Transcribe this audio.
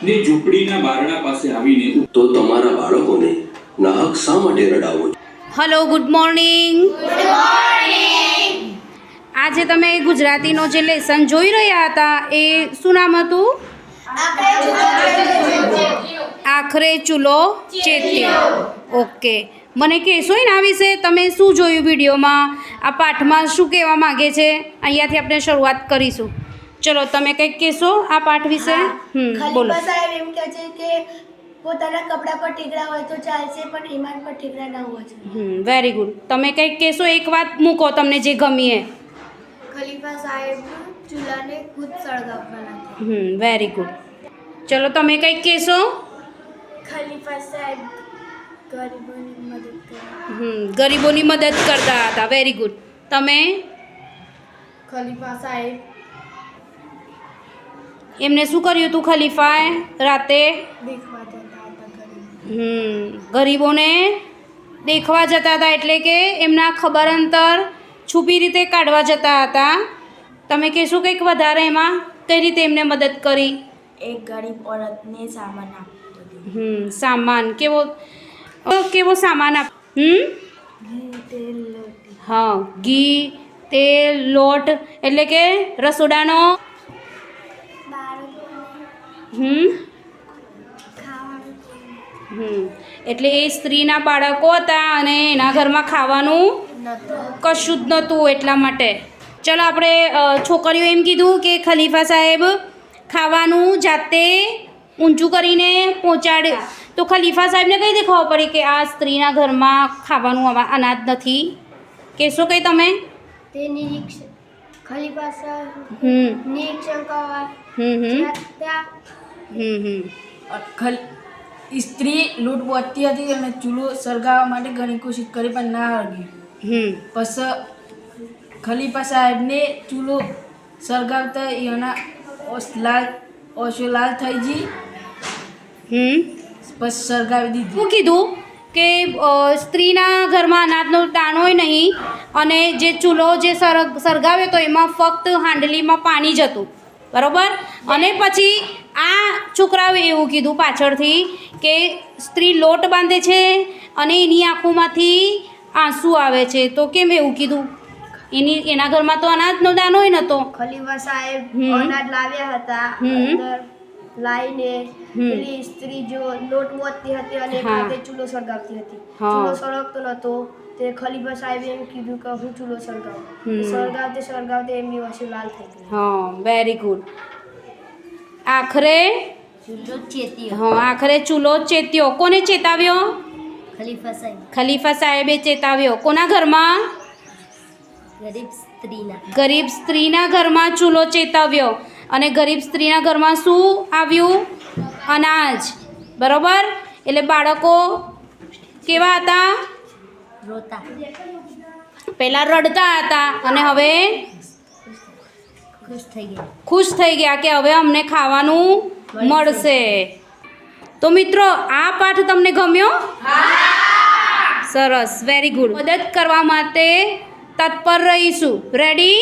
ને ઝૂંપડીના બારણા પાસે આવીને તો તમારા બાળકોને નાહક શા માટે રડાવો? Hello, good morning. આજે તમે ગુજરાતીનો જે લેસન જોઈ રહ્યા હતા એ શું નામ હતું? આખરે ચૂલો ચેત્યો. ઓકે, મને કહેશો એના વિશે તમે શું જોયું વિડીયોમાં? આ પાઠમાં શું કહેવા માગે છે? અહીંયાથી આપણે શરૂઆત કરીશું. ચલો, તમે કંઈક કહેશો આ પાઠ વિશે? બોલો. ખલીફા સાહેબ એમ કહે છે કે પોતાના કપડા પર ઠીકરા હોય તો ચાલશે, પણ ઈમાન પર ઠીકરા ના હોવા જોઈએ. Very good. તમે કંઈક કહેશો, એક વાત મૂકો તમને જે ગમી એ. ખલીફા સાહેબ ચૂલાને ખુદ સળગાવવાના. Very good. ચલો, તમે કંઈક કહેશો? ખલીફા સાહેબ ગરીબોની મદદ કરે. ગરીબોની મદદ કરતા હતા. Very good. તમે? ખલીફા સાહેબ એમને શું કર્યું હતું ખલીફાએ રાતે? દેખવા જતા હતા ગરીબોને દેખવા જતા હતા, એટલે કે એમના ખબર અંતર છુપી રીતે કાઢવા જતા હતા. તમે કહેશો કંઈક વધારે એમાં? કઈ રીતે એમને મદદ કરી? એક ગરીબ ઓરતને સામાન આપતો હતો. સામાન કેવો સામાન આપ? હા, ઘી, તેલ, લોટ, એટલે કે રસોડાનો. એટલે એ સ્ત્રીના બાળકો હતા અને એના ઘરમાં ખાવાનું કશું જ નહોતું, એટલા માટે. ચલો, આપણે છોકરીઓ એમ કીધું કે ખલીફા સાહેબ ખાવાનું જાતે ઊંચું કરીને પહોંચાડે, તો ખલીફા સાહેબને કઈ રીતે ખબર પડી કે આ સ્ત્રીના ઘરમાં ખાવાનું અનાજ નથી? કહેશો કંઈ તમે? તે નિરીક્ષણ ખલીફા સાહેબ નિરીક્ષણ કરવા સ્ત્રી લૂંટ બોતતી હતી અને ચૂલો સળગાવવા માટે ઘણી કોશિશ કરી પણ ના હળગી. પછી ખલીફા સાહેબને ચૂલો સળગાવતા એના ઓછો લાલ થઈ ગઈ. પછી સળગાવી દીધી. શું કીધું કે સ્ત્રીના ઘરમાં અનાજનો દાણોય નહીં, અને જે ચૂલો જે સળગાવ્યો તો એમાં ફક્ત હાંડલીમાં પાણી જ હતું, બરાબર? અને પછી આ છોકરાઓએ એવું કીધું પાછળથી કે સ્ત્રી લોટ બાંધે છે અને એની આંખોમાંથી આંસુ આવે છે. તો કેમ એવું કીધું? એના ઘરમાં તો અનાજનો દાણોય નહોતો. ખલીફા સાહેબ અનાજ લાવ્યા હતા, અંદર લાઈને પેલી સ્ત્રી જો લોટ મોતતી હતી અને ખાતે ચૂલો સળગાવતી હતી. ચૂલો સળગતો નતો, તે ખલીફા સાહેબે એમ કીધું કે હું ચૂલો સળગાવું. સળગાવતે એમની વચ્ચે લાલ થઈ ગઈ. હા, વેરી ગુડ. આખરે ચૂલો ચેત્યો. કોને ચેતાવ્યો? ખલીફા સાહેબે ચેતાવ્યો. કોના ઘરમાં? ગરીબ સ્ત્રીના ઘરમાં ચૂલો ચેતાવ્યો. અને ગરીબ સ્ત્રીના ઘરમાં શું આવ્યું? અનાજ, બરોબર? એટલે બાળકો કેવા હતા? પહેલા રડતા હતા અને હવે ખુશ થઈ ગયા કે હવે અમને ખાવાનું મળશે. તો મિત્રો, આ પાઠ તમને ગમ્યો? સરસ, વેરી ગુડ. મદદ કરવા માટે તત્પર રહીશું. રેડી?